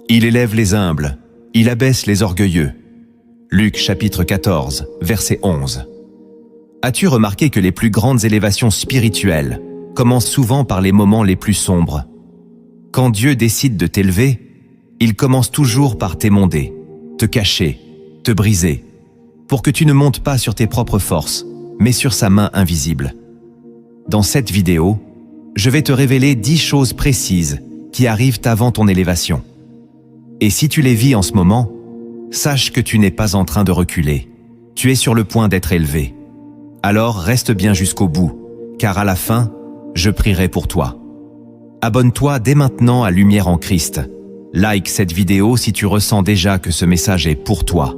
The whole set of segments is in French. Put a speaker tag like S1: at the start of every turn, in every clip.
S1: Il élève les humbles, il abaisse les orgueilleux. Luc chapitre 14, verset 11. As-tu remarqué que les plus grandes élévations spirituelles commencent souvent par les moments les plus sombres? Quand Dieu décide de t'élever, il commence toujours par t'émonder, te cacher, te briser, pour que tu ne montes pas sur tes propres forces, mais sur sa main invisible. Dans cette vidéo, je vais te révéler 10 choses précises qui arrivent avant ton élévation. Et si tu les vis en ce moment, sache que tu n'es pas en train de reculer. Tu es sur le point d'être élevé. Alors reste bien jusqu'au bout, car à la fin, je prierai pour toi. Abonne-toi dès maintenant à Lumière en Christ. Like cette vidéo si tu ressens déjà que ce message est pour toi.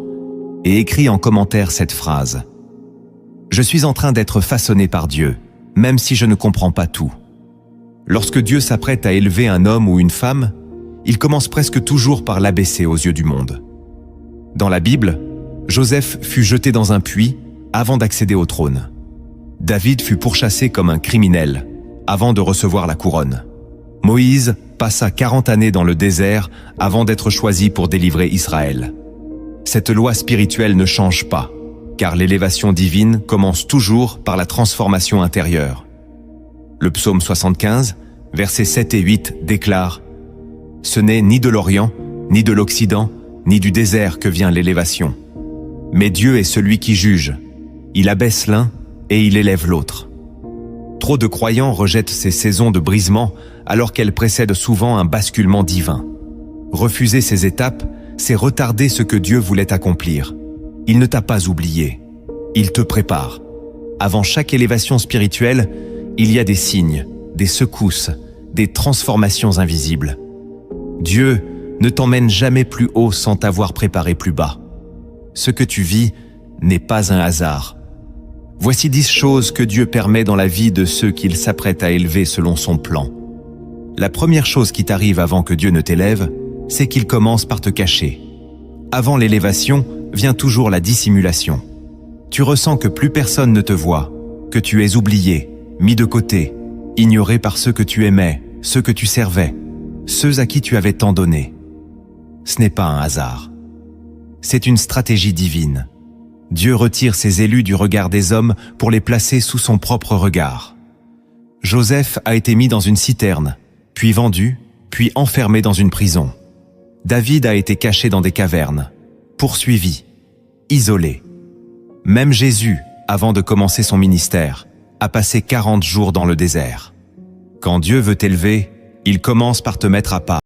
S1: Et écris en commentaire cette phrase. Je suis en train d'être façonné par Dieu, même si je ne comprends pas tout. Lorsque Dieu s'apprête à élever un homme ou une femme, il commence presque toujours par l'abaisser aux yeux du monde. Dans la Bible, Joseph fut jeté dans un puits avant d'accéder au trône. David fut pourchassé comme un criminel avant de recevoir la couronne. Moïse passa 40 années dans le désert avant d'être choisi pour délivrer Israël. Cette loi spirituelle ne change pas, car l'élévation divine commence toujours par la transformation intérieure. Le psaume 75, versets 7 et 8 déclare « Ce n'est ni de l'Orient, ni de l'Occident, ni du désert que vient l'élévation. Mais Dieu est celui qui juge. Il abaisse l'un et il élève l'autre. » Trop de croyants rejettent ces saisons de brisement alors qu'elles précèdent souvent un basculement divin. Refuser ces étapes, c'est retarder ce que Dieu voulait accomplir. Il ne t'a pas oublié. Il te prépare. Avant chaque élévation spirituelle, il y a des signes, des secousses, des transformations invisibles. Dieu ne t'emmène jamais plus haut sans t'avoir préparé plus bas. Ce que tu vis n'est pas un hasard. Voici 10 choses que Dieu permet dans la vie de ceux qu'il s'apprête à élever selon son plan. La première chose qui t'arrive avant que Dieu ne t'élève, c'est qu'il commence par te cacher. Avant l'élévation vient toujours la dissimulation. Tu ressens que plus personne ne te voit, que tu es oublié, mis de côté, ignoré par ceux que tu aimais, ceux que tu servais, ceux à qui tu avais tant donné. Ce n'est pas un hasard. C'est une stratégie divine. Dieu retire ses élus du regard des hommes pour les placer sous son propre regard. Joseph a été mis dans une citerne, puis vendu, puis enfermé dans une prison. David a été caché dans des cavernes, poursuivi, isolé. Même Jésus, avant de commencer son ministère, a passé 40 jours dans le désert. Quand Dieu veut t'élever, il commence par te mettre à part.